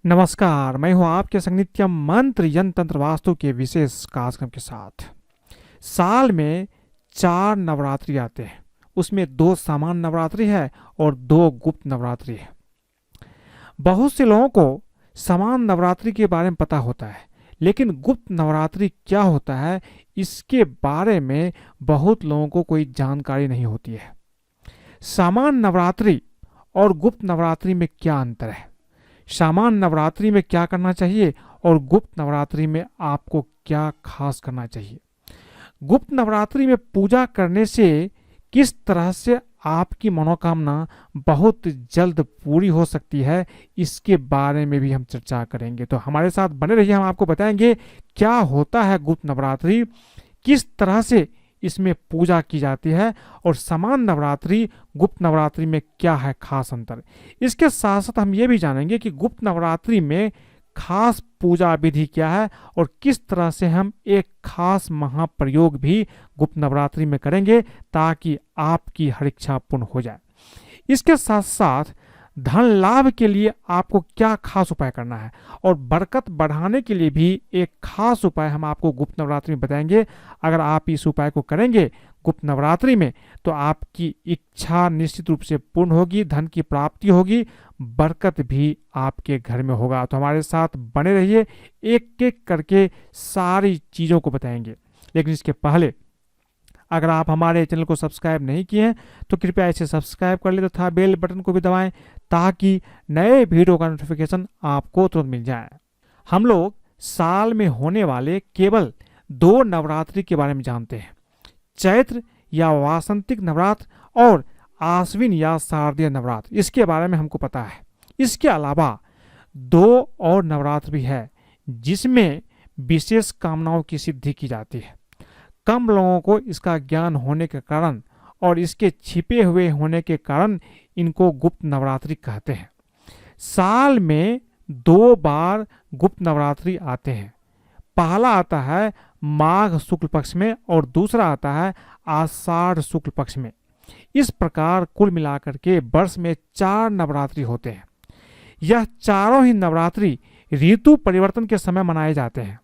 नमस्कार, मैं हूं आपके संग नित्यम मंत्र यंत्र तंत्र वास्तु के विशेष कार्यक्रम के साथ। साल में 4 नवरात्रि आते हैं। उसमें 2 सामान्य नवरात्रि है और 2 गुप्त नवरात्रि है। बहुत से लोगों को समान नवरात्रि के बारे में पता होता है, लेकिन गुप्त नवरात्रि क्या होता है इसके बारे में बहुत लोगों को कोई जानकारी नहीं होती है। सामान्य नवरात्रि और गुप्त नवरात्रि में क्या अंतर है, सामान्य नवरात्रि में क्या करना चाहिए और गुप्त नवरात्रि में आपको क्या खास करना चाहिए। गुप्त नवरात्रि में पूजा करने से किस तरह से आपकी मनोकामना बहुत जल्द पूरी हो सकती है, इसके बारे में भी हम चर्चा करेंगे। तो हमारे साथ बने रहिए, हम आपको बताएंगे क्या होता है गुप्त नवरात्रि, किस तरह से इसमें पूजा की जाती है और समान नवरात्रि गुप्त नवरात्रि में क्या है खास अंतर। इसके साथ साथ हम ये भी जानेंगे कि गुप्त नवरात्रि में खास पूजा विधि क्या है और किस तरह से हम एक खास महाप्रयोग भी गुप्त नवरात्रि में करेंगे ताकि आपकी हर इच्छा पूर्ण हो जाए। इसके साथ साथ धन लाभ के लिए आपको क्या खास उपाय करना है और बरकत बढ़ाने के लिए भी एक खास उपाय हम आपको गुप्त नवरात्रि में बताएंगे। अगर आप इस उपाय को करेंगे गुप्त नवरात्रि में तो आपकी इच्छा निश्चित रूप से पूर्ण होगी, धन की प्राप्ति होगी, बरकत भी आपके घर में होगा। तो हमारे साथ बने रहिए, एक एक करके सारी चीज़ों को बताएंगे। लेकिन इसके पहले अगर आप हमारे चैनल को सब्सक्राइब नहीं किए हैं तो कृपया इसे सब्सक्राइब कर ले तथा बेल बटन को भी दबाएं ताकि नए वीडियो का नोटिफिकेशन आपको तुरंत मिल जाए। हम लोग साल में होने वाले केवल 2 नवरात्रि के बारे में जानते हैं, चैत्र या वासंतिक नवरात्र और आश्विन या शारदीय नवरात्र। इसके बारे में हमको पता है। इसके अलावा 2 और नवरात्र भी है जिसमें विशेष कामनाओं की सिद्धि की जाती है। कम लोगों को इसका ज्ञान होने के कारण और इसके छिपे हुए होने के कारण इनको गुप्त नवरात्रि कहते हैं। साल में 2 बार गुप्त नवरात्रि आते हैं। पहला आता है माघ शुक्ल पक्ष में और दूसरा आता है आषाढ़ शुक्ल पक्ष में। इस प्रकार कुल मिलाकर के वर्ष में 4 नवरात्रि होते हैं। यह चारों ही नवरात्रि ऋतु परिवर्तन के समय मनाए जाते हैं।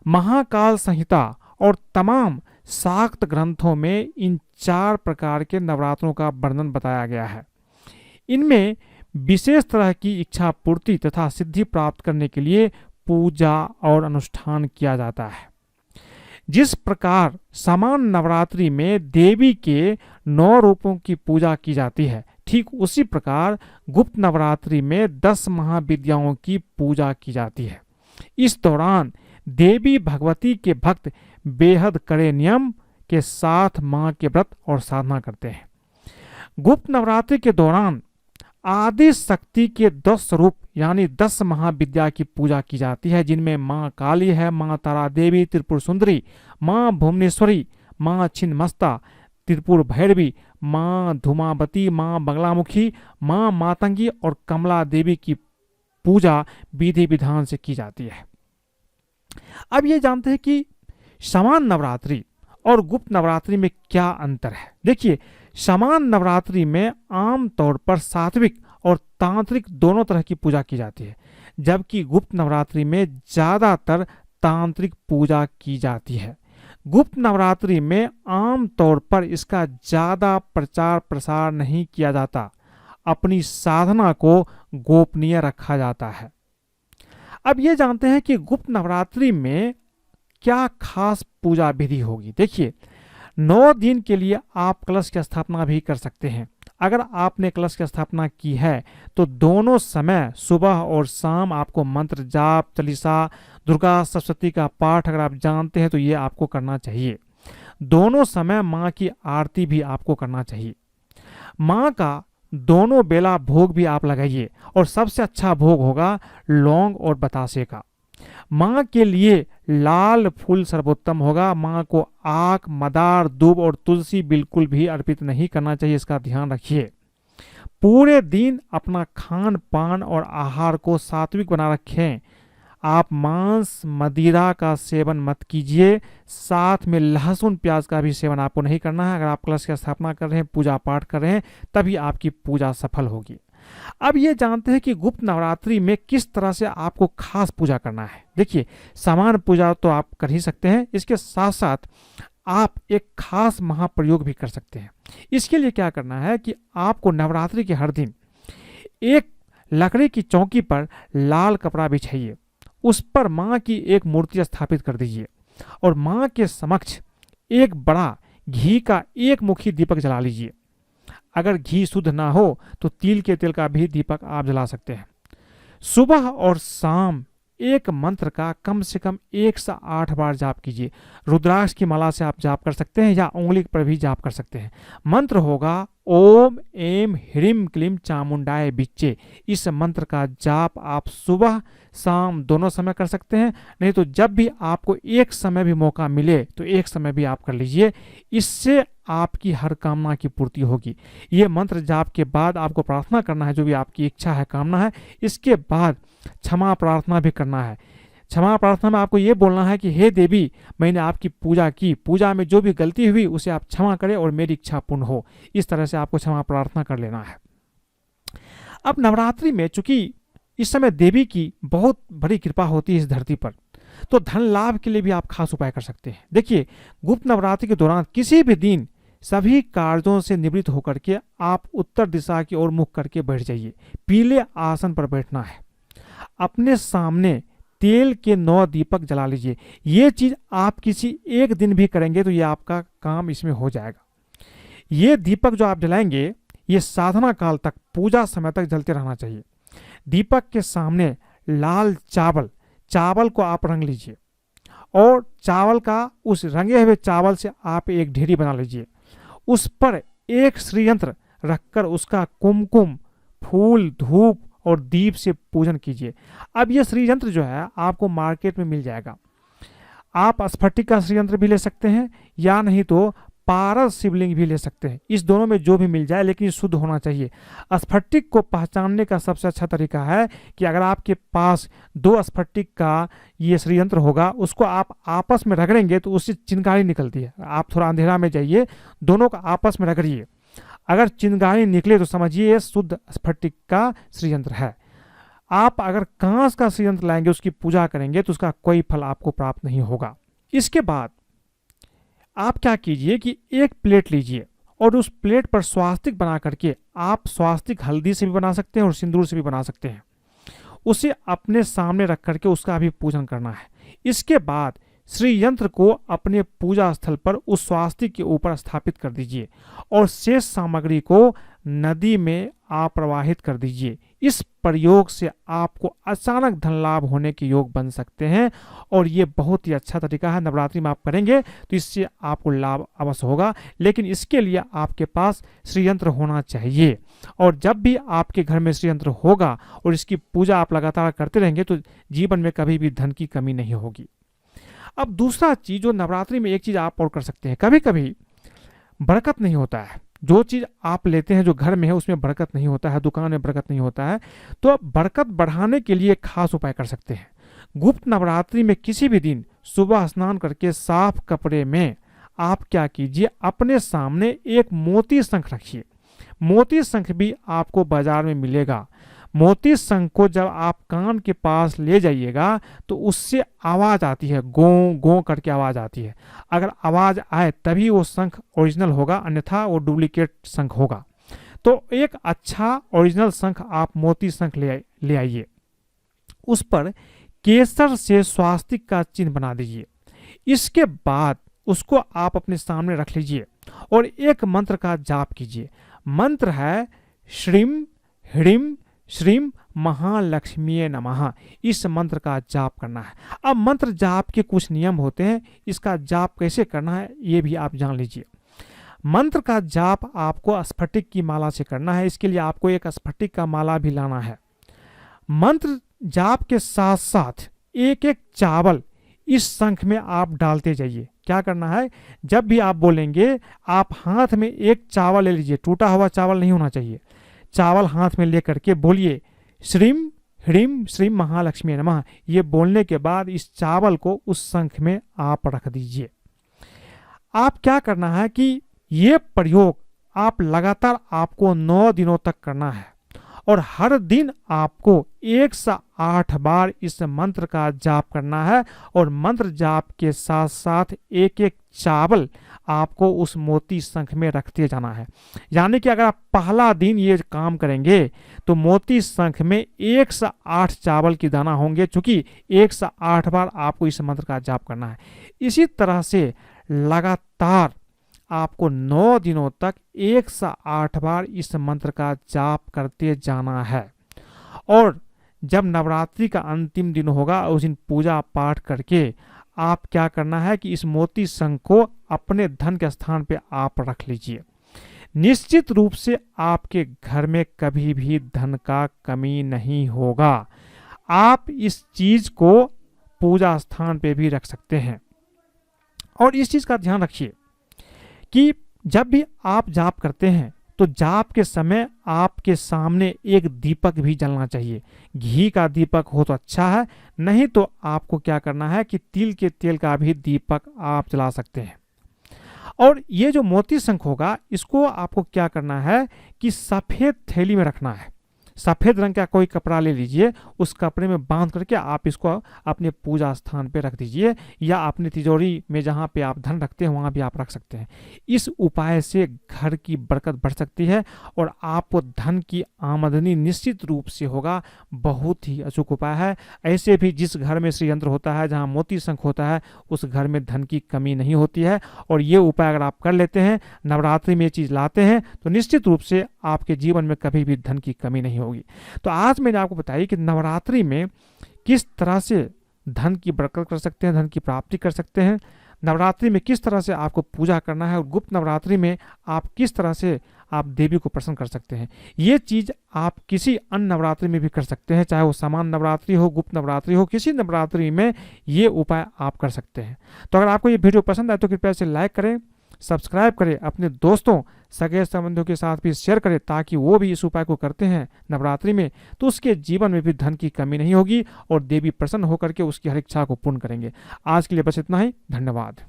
महाकाल संहिता और तमाम शाक्त ग्रंथों में इन 4 प्रकार के नवरात्रों का वर्णन बताया गया है। इनमें विशेष तरह की इच्छा पूर्ति तथा सिद्धि प्राप्त करने के लिए पूजा और अनुष्ठान किया जाता है। जिस प्रकार समान नवरात्रि में देवी के 9 रूपों की पूजा की जाती है, ठीक उसी प्रकार गुप्त नवरात्रि में 10 महाविद्याओं की पूजा की जाती है। इस दौरान देवी भगवती के भक्त बेहद कड़े नियम के साथ मां के व्रत और साधना करते हैं। गुप्त नवरात्रि के दौरान आदि शक्ति के 10 स्वरूप यानी 10 महाविद्या की पूजा की जाती है, जिनमें मां काली है, मां तारा देवी, त्रिपुर सुंदरी, मां भुवनेश्वरी, मां छिन्नमस्ता, त्रिपुर भैरवी, मां धूमावती, मां बगलामुखी, मां मातंगी और कमला देवी की पूजा विधि विधान से की जाती है। अब ये जानते हैं कि समान नवरात्रि और गुप्त नवरात्रि में क्या अंतर है। देखिए, समान नवरात्रि में आम तौर पर सात्विक और तांत्रिक दोनों तरह की पूजा की जाती है, जबकि गुप्त नवरात्रि में ज्यादातर तांत्रिक पूजा की जाती है। गुप्त नवरात्रि में आम तौर पर इसका ज्यादा प्रचार प्रसार नहीं किया जाता, अपनी साधना को गोपनीय रखा जाता है। अब ये जानते हैं कि गुप्त नवरात्रि में क्या खास पूजा विधि होगी। देखिए, 9 दिन के लिए आप कलश की स्थापना भी कर सकते हैं। अगर आपने कलश की स्थापना की है तो दोनों समय सुबह और शाम आपको मंत्र जाप, चालीसा, दुर्गा सप्तशती का पाठ अगर आप जानते हैं तो ये आपको करना चाहिए। दोनों समय माँ की आरती भी आपको करना चाहिए। माँ का दोनों बेला भोग भी आप लगाइए और सबसे अच्छा भोग होगा लौंग और बतासे का। माँ के लिए लाल फूल सर्वोत्तम होगा। माँ को आक, मदार, दूब और तुलसी बिल्कुल भी अर्पित नहीं करना चाहिए, इसका ध्यान रखिए। पूरे दिन अपना खान पान और आहार को सात्विक बना रखें। आप मांस मदिरा का सेवन मत कीजिए, साथ में लहसुन प्याज का भी सेवन आपको नहीं करना है। अगर आप कलश की स्थापना कर रहे हैं, पूजा पाठ कर रहे हैं, तभी आपकी पूजा सफल होगी। अब ये जानते हैं कि गुप्त नवरात्रि में किस तरह से आपको खास पूजा करना है। देखिए, सामान्य पूजा तो आप कर ही सकते हैं, इसके साथ साथ आप एक खास महाप्रयोग भी कर सकते हैं। इसके लिए क्या करना है कि आपको नवरात्रि के हर दिन एक लकड़ी की चौकी पर लाल कपड़ा बिछाइए, उस पर माँ की एक मूर्ति स्थापित कर दीजिए और माँ के समक्ष एक बड़ा घी का एक मुखी दीपक जला लीजिए। अगर घी शुद्ध ना हो तो तिल के तेल का भी दीपक आप जला सकते हैं। सुबह और शाम एक मंत्र का कम से कम 108 बार जाप कीजिए। रुद्राक्ष की माला से आप जाप कर सकते हैं या उंगली पर भी जाप कर सकते हैं। मंत्र होगा ओम एम ह्रीम क्लीम चामुंडाय बिच्चे। इस मंत्र का जाप आप सुबह शाम दोनों समय कर सकते हैं, नहीं तो जब भी आपको एक समय भी मौका मिले तो एक समय भी आप कर लीजिए। इससे आपकी हर कामना की पूर्ति होगी। ये मंत्र जाप के बाद आपको प्रार्थना करना है, जो भी आपकी इच्छा है, कामना है। इसके बाद क्षमा प्रार्थना भी करना है। क्षमा प्रार्थना में आपको ये बोलना है कि हे देवी, मैंने आपकी पूजा की, पूजा में जो भी गलती हुई उसे आप क्षमा करें और मेरी इच्छा पूर्ण हो। इस तरह से आपको क्षमा प्रार्थना कर लेना है। अब नवरात्रि में चूंकि इस समय देवी की बहुत बड़ी कृपा होती है इस धरती पर, तो धन लाभ के लिए भी आप खास उपाय कर सकते हैं। देखिए, गुप्त नवरात्रि के दौरान किसी भी दिन सभी कार्यों से निवृत्त होकर के आप उत्तर दिशा की ओर मुख करके बैठ जाइए। पीले आसन पर बैठना है। अपने सामने तेल के 9 दीपक जला लीजिए। ये चीज आप किसी एक दिन भी करेंगे तो ये आपका काम इसमें हो जाएगा। ये दीपक जो आप जलाएंगे ये साधना काल तक, पूजा समय तक जलते रहना चाहिए। दीपक के सामने लाल चावल को आप रंग लीजिए और चावल का, उस रंगे हुए चावल से आप एक ढेरी बना लीजिए। उस पर एक श्रीयंत्र रखकर उसका कुमकुम, फूल, धूप और दीप से पूजन कीजिए। अब यह श्रीयंत्र जो है आपको मार्केट में मिल जाएगा। आप स्फटिक का श्रीयंत्र भी ले सकते हैं या नहीं तो पारस शिवलिंग भी ले सकते हैं। इस दोनों में जो भी मिल जाए, लेकिन ये शुद्ध होना चाहिए। स्फटिक को पहचानने का सबसे अच्छा तरीका है कि अगर आपके पास 2 स्फटिक का ये श्रीयंत्र होगा, उसको आप आपस में रगड़ेंगे तो उससे चिंगारी निकलती है। आप थोड़ा अंधेरा में जाइए, दोनों को आपस में रगड़िए। अगर चिंगारी निकले तो समझिए ये शुद्ध स्फटिक का श्रीयंत्र है। आप अगर कांस का श्रीयंत्र लाएंगे, उसकी पूजा करेंगे तो उसका कोई फल आपको प्राप्त नहीं होगा। इसके बाद आप क्या कीजिए कि एक प्लेट लीजिए और उस प्लेट पर स्वास्तिक बना करके, आप स्वास्तिक हल्दी से भी बना सकते हैं और सिंदूर से भी बना सकते हैं, उसे अपने सामने रख करके उसका भी पूजन करना है। इसके बाद श्री यंत्र को अपने पूजा स्थल पर उस स्वास्तिक के ऊपर स्थापित कर दीजिए और शेष सामग्री को नदी में आप प्रवाहित कर दीजिए। इस प्रयोग से आपको अचानक धन लाभ होने के योग बन सकते हैं और ये बहुत ही अच्छा तरीका है। नवरात्रि में आप करेंगे तो इससे आपको लाभ अवश्य होगा, लेकिन इसके लिए आपके पास श्रीयंत्र होना चाहिए। और जब भी आपके घर में श्रीयंत्र होगा और इसकी पूजा आप लगातार करते रहेंगे तो जीवन में कभी भी धन की कमी नहीं होगी। अब दूसरा चीज जो नवरात्रि में एक चीज आप और कर सकते हैं, कभी कभी बरकत नहीं होता है। जो चीज आप लेते हैं जो घर में है उसमें बरकत नहीं होता है, दुकान में बरकत नहीं होता है, तो आप बरकत बढ़ाने के लिए खास उपाय कर सकते हैं। गुप्त नवरात्रि में किसी भी दिन सुबह स्नान करके साफ कपड़े में आप क्या कीजिए, अपने सामने एक मोती शंख रखिए। मोती शंख भी आपको बाजार में मिलेगा। मोती शंख को जब आप कान के पास ले जाइएगा तो उससे आवाज आती है, गो गो करके आवाज आती है। अगर आवाज आए तभी वो शंख ओरिजिनल होगा, अन्यथा वो डुप्लीकेट शंख होगा। तो एक अच्छा ओरिजिनल शंख आप मोती शंख ले आइए, उस पर केसर से स्वास्तिक का चिन्ह बना दीजिए। इसके बाद उसको आप अपने सामने रख लीजिए और एक मंत्र का जाप कीजिए। मंत्र है श्रीम ह्रीम श्रीम महालक्ष्मी नमः। इस मंत्र का जाप करना है। अब मंत्र जाप के कुछ नियम होते हैं, इसका जाप कैसे करना है ये भी आप जान लीजिए। मंत्र का जाप आपको स्फटिक की माला से करना है। इसके लिए आपको एक स्फटिक का माला भी लाना है। मंत्र जाप के साथ साथ एक एक चावल इस शंख में आप डालते जाइए। क्या करना है, जब भी आप बोलेंगे आप हाथ में एक चावल ले लीजिए, टूटा हुआ चावल नहीं होना चाहिए। चावल हाथ में लेकर के बोलिए श्रीम ह्रीम श्रीम महालक्ष्मी नमः। ये बोलने के बाद इस चावल को उस शंख में आप रख दीजिए। आप क्या करना है कि ये प्रयोग आप लगातार आपको 9 दिनों तक करना है और हर दिन आपको 108 बार इस मंत्र का जाप करना है और मंत्र जाप के साथ साथ एक एक चावल आपको उस मोती शंख में रखते जाना है। यानी कि अगर आप पहला दिन ये काम करेंगे तो मोती शंख में 108 चावल की दाना होंगे, चूंकि 108 बार आपको इस मंत्र का जाप करना है। इसी तरह से लगातार आपको 9 दिनों तक 108 बार इस मंत्र का जाप करते जाना है। और जब नवरात्रि का अंतिम दिन होगा उस दिन पूजा पाठ करके आप क्या करना है कि इस मोती शंख को अपने धन के स्थान पे आप रख लीजिए। निश्चित रूप से आपके घर में कभी भी धन का कमी नहीं होगा। आप इस चीज को पूजा स्थान पे भी रख सकते हैं। और इस चीज का ध्यान रखिए कि जब भी आप जाप करते हैं तो जाप के समय आपके सामने एक दीपक भी जलना चाहिए। घी का दीपक हो तो अच्छा है, नहीं तो आपको क्या करना है कि तिल के तेल का भी दीपक आप जला सकते हैं। और ये जो मोती शंख होगा इसको आपको क्या करना है कि सफेद थैली में रखना है। सफेद रंग का कोई कपड़ा ले लीजिए, उस कपड़े में बांध करके आप इसको अपने पूजा स्थान पे रख दीजिए, या अपनी तिजोरी में जहाँ पे आप धन रखते हैं वहाँ भी आप रख सकते हैं। इस उपाय से घर की बरकत बढ़ सकती है और आपको धन की आमदनी निश्चित रूप से होगा। बहुत ही अचूक उपाय है। ऐसे भी जिस घर में श्री यंत्र होता है, जहाँ मोती शंख होता है, उस घर में धन की कमी नहीं होती है। और ये उपाय अगर आप कर लेते हैं, नवरात्रि में ये चीज़ लाते हैं, तो निश्चित रूप से आपके जीवन में कभी भी धन की कमी नहीं होगी। तो आज मैंने आपको बताया कि नवरात्रि में किस तरह से धन की बरकत कर सकते हैं, धन की प्राप्ति कर सकते हैं। नवरात्रि में किस तरह से आपको पूजा करना है और गुप्त नवरात्रि में आप किस तरह से आप देवी को प्रसन्न कर सकते हैं। ये चीज आप किसी अन्य नवरात्रि में भी कर सकते हैं, चाहे वो सामान्य नवरात्रि हो, गुप्त नवरात्रि हो, किसी नवरात्रि में ये उपाय आप कर सकते हैं। तो अगर आपको ये वीडियो पसंद आए तो कृपया इसे लाइक करें, सब्सक्राइब करें, अपने दोस्तों सगे संबंधियों के साथ भी शेयर करें, ताकि वो भी इस उपाय को करते हैं नवरात्रि में तो उसके जीवन में भी धन की कमी नहीं होगी और देवी प्रसन्न होकर के उसकी हर इच्छा को पूर्ण करेंगे। आज के लिए बस इतना ही। धन्यवाद।